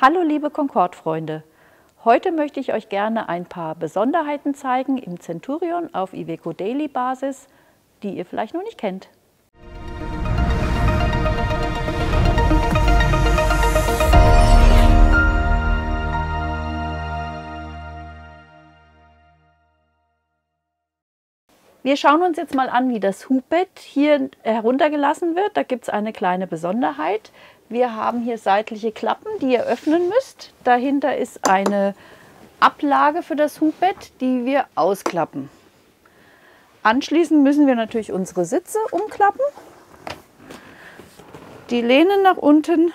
Hallo liebe Concorde-Freunde! Heute möchte ich euch gerne ein paar Besonderheiten zeigen im Centurion auf Iveco Daily Basis, die ihr vielleicht noch nicht kennt. Wir schauen uns jetzt mal an, wie das Hubbett hier heruntergelassen wird. Da gibt es eine kleine Besonderheit. Wir haben hier seitliche Klappen, die ihr öffnen müsst. Dahinter ist eine Ablage für das Hubbett, die wir ausklappen. Anschließend müssen wir natürlich unsere Sitze umklappen, die Lehnen nach unten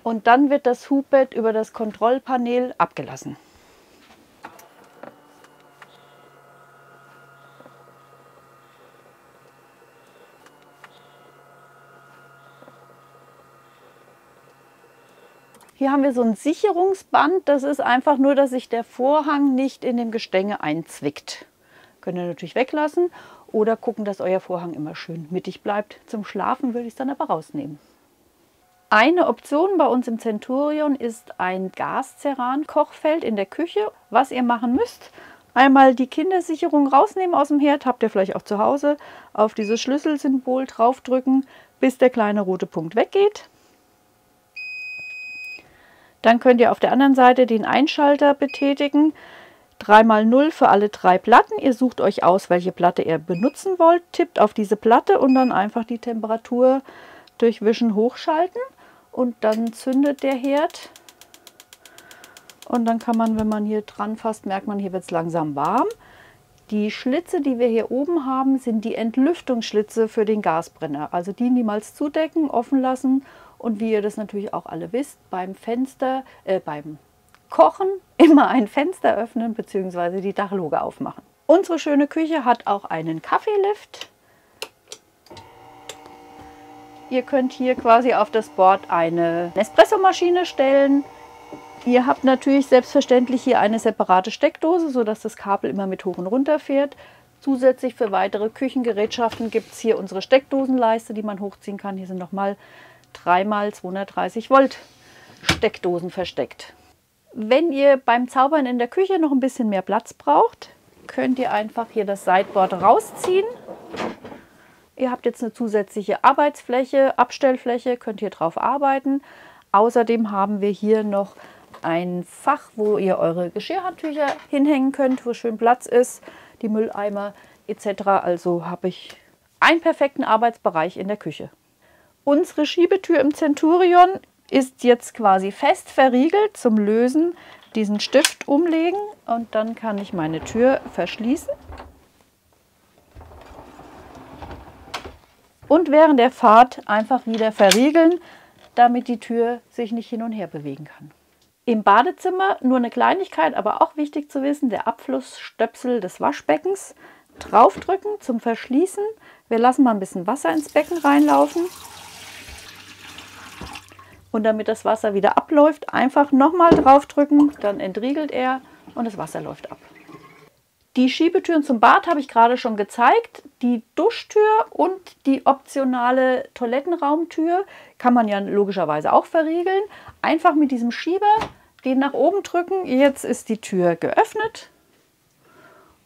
und dann wird das Hubbett über das Kontrollpanel abgelassen. Hier haben wir so ein Sicherungsband, das ist einfach nur, dass sich der Vorhang nicht in dem Gestänge einzwickt. Könnt ihr natürlich weglassen oder gucken, dass euer Vorhang immer schön mittig bleibt. Zum Schlafen würde ich es dann aber rausnehmen. Eine Option bei uns im Centurion ist ein Gas-Ceran-Kochfeld in der Küche. Was ihr machen müsst, einmal die Kindersicherung rausnehmen aus dem Herd, habt ihr vielleicht auch zu Hause, auf dieses Schlüsselsymbol draufdrücken, bis der kleine rote Punkt weggeht. Dann könnt ihr auf der anderen Seite den Einschalter betätigen. 3x0 für alle 3 Platten. Ihr sucht euch aus, welche Platte ihr benutzen wollt, tippt auf diese Platte und dann einfach die Temperatur durch Wischen hochschalten. Und dann zündet der Herd. Und dann kann man, wenn man hier dran fasst, merkt man, hier wird es langsam warm. Die Schlitze, die wir hier oben haben, sind die Entlüftungsschlitze für den Gasbrenner. Also die niemals zudecken, offen lassen. Und wie ihr das natürlich auch alle wisst, beim Kochen immer ein Fenster öffnen bzw. die Dachluke aufmachen. Unsere schöne Küche hat auch einen Kaffeelift. Ihr könnt hier quasi auf das Board eine Espressomaschine stellen. Ihr habt natürlich selbstverständlich hier eine separate Steckdose, sodass das Kabel immer mit hoch und runter fährt. Zusätzlich für weitere Küchengerätschaften gibt es hier unsere Steckdosenleiste, die man hochziehen kann. Hier sind nochmal 3x230 Volt Steckdosen versteckt. Wenn ihr beim Zaubern in der Küche noch ein bisschen mehr Platz braucht, könnt ihr einfach hier das Sideboard rausziehen. Ihr habt jetzt eine zusätzliche Arbeitsfläche, Abstellfläche, könnt hier drauf arbeiten. Außerdem haben wir hier noch ein Fach, wo ihr eure Geschirrhandtücher hinhängen könnt, wo schön Platz ist, die Mülleimer etc. Also habe ich einen perfekten Arbeitsbereich in der Küche. Unsere Schiebetür im Centurion ist jetzt quasi fest verriegelt. Zum Lösen diesen Stift umlegen und dann kann ich meine Tür verschließen. Und während der Fahrt einfach wieder verriegeln, damit die Tür sich nicht hin und her bewegen kann. Im Badezimmer nur eine Kleinigkeit, aber auch wichtig zu wissen, der Abflussstöpsel des Waschbeckens. Draufdrücken zum Verschließen. Wir lassen mal ein bisschen Wasser ins Becken reinlaufen. Und damit das Wasser wieder abläuft, einfach nochmal draufdrücken, dann entriegelt er und das Wasser läuft ab. Die Schiebetüren zum Bad habe ich gerade schon gezeigt. Die Duschtür und die optionale Toilettenraumtür kann man ja logischerweise auch verriegeln. Einfach mit diesem Schieber den nach oben drücken. Jetzt ist die Tür geöffnet.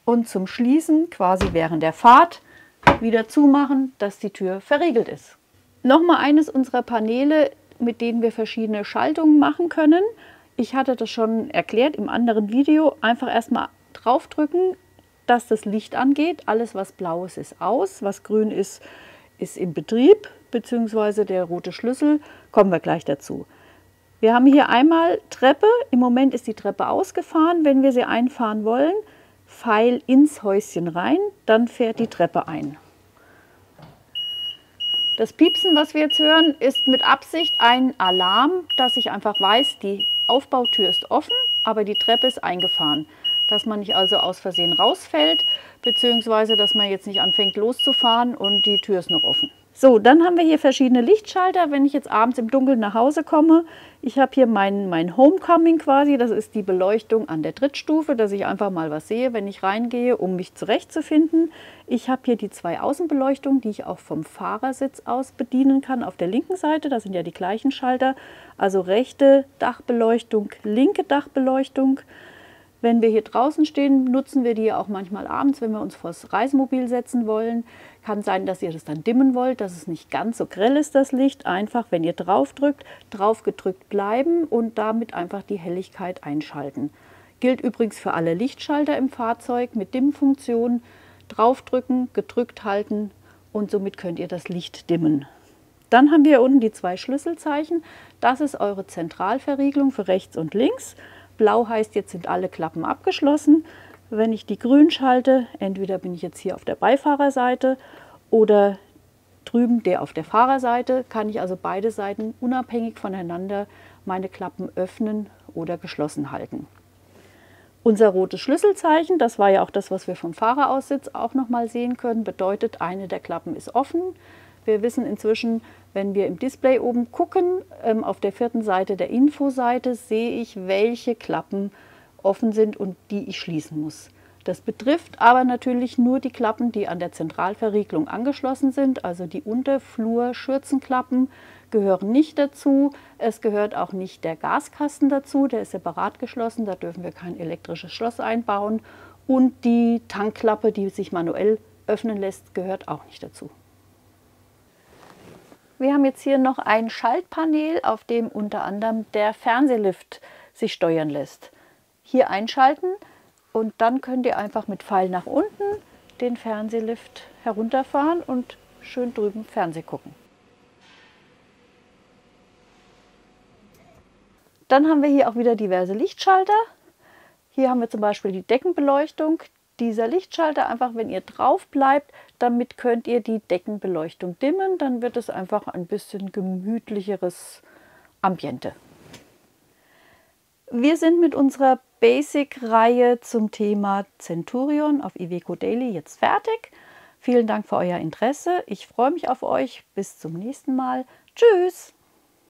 Und zum Schließen, quasi während der Fahrt, wieder zumachen, dass die Tür verriegelt ist. Nochmal eines unserer Paneele, mit denen wir verschiedene Schaltungen machen können. Ich hatte das schon erklärt im anderen Video. Einfach erstmal draufdrücken, dass das Licht angeht. Alles, was blau ist, ist aus. Was grün ist, ist im Betrieb, beziehungsweise der rote Schlüssel. Kommen wir gleich dazu. Wir haben hier einmal Treppe. Im Moment ist die Treppe ausgefahren. Wenn wir sie einfahren wollen, Pfeil ins Häuschen rein, dann fährt die Treppe ein. Das Piepsen, was wir jetzt hören, ist mit Absicht ein Alarm, dass ich einfach weiß, die Aufbautür ist offen, aber die Treppe ist eingefahren. Dass man nicht also aus Versehen rausfällt, beziehungsweise dass man jetzt nicht anfängt loszufahren und die Tür ist noch offen. So, dann haben wir hier verschiedene Lichtschalter. Wenn ich jetzt abends im Dunkeln nach Hause komme, ich habe hier mein Homecoming quasi, das ist die Beleuchtung an der Drittstufe, dass ich einfach mal was sehe, wenn ich reingehe, um mich zurechtzufinden. Ich habe hier die 2 Außenbeleuchtungen, die ich auch vom Fahrersitz aus bedienen kann. Auf der linken Seite, das sind ja die gleichen Schalter, also rechte Dachbeleuchtung, linke Dachbeleuchtung. Wenn wir hier draußen stehen, nutzen wir die auch manchmal abends, wenn wir uns vors Reisemobil setzen wollen. Kann sein, dass ihr das dann dimmen wollt, dass es nicht ganz so grell ist, das Licht. Einfach, wenn ihr drauf drückt, drauf gedrückt bleiben und damit einfach die Helligkeit einschalten. Gilt übrigens für alle Lichtschalter im Fahrzeug mit Dimmfunktion. Draufdrücken, gedrückt halten und somit könnt ihr das Licht dimmen. Dann haben wir hier unten die 2 Schlüsselzeichen. Das ist eure Zentralverriegelung für rechts und links. Blau heißt, jetzt sind alle Klappen abgeschlossen. Wenn ich die grün schalte, entweder bin ich jetzt hier auf der Beifahrerseite oder drüben der auf der Fahrerseite, kann ich also beide Seiten unabhängig voneinander meine Klappen öffnen oder geschlossen halten. Unser rotes Schlüsselzeichen, das war ja auch das, was wir vom Fahreraussitz auch noch mal sehen können, bedeutet, eine der Klappen ist offen. Wir wissen inzwischen, wenn wir im Display oben gucken, auf der 4. Seite der Infoseite sehe ich, welche Klappen offen sind und die ich schließen muss. Das betrifft aber natürlich nur die Klappen, die an der Zentralverriegelung angeschlossen sind, also die Unterflur-Schürzenklappen gehören nicht dazu. Es gehört auch nicht der Gaskasten dazu, der ist separat geschlossen, da dürfen wir kein elektrisches Schloss einbauen. Und die Tankklappe, die sich manuell öffnen lässt, gehört auch nicht dazu. Wir haben jetzt hier noch ein Schaltpanel, auf dem unter anderem der Fernsehlift sich steuern lässt. Hier einschalten und dann könnt ihr einfach mit Pfeil nach unten den Fernsehlift herunterfahren und schön drüben Fernseh gucken. Dann haben wir hier auch wieder diverse Lichtschalter. Hier haben wir zum Beispiel die Deckenbeleuchtung. Dieser Lichtschalter, einfach wenn ihr drauf bleibt, damit könnt ihr die Deckenbeleuchtung dimmen. Dann wird es einfach ein bisschen gemütlicheres Ambiente. Wir sind mit unserer Basic-Reihe zum Thema Centurion auf Iveco Daily jetzt fertig. Vielen Dank für euer Interesse. Ich freue mich auf euch. Bis zum nächsten Mal. Tschüss!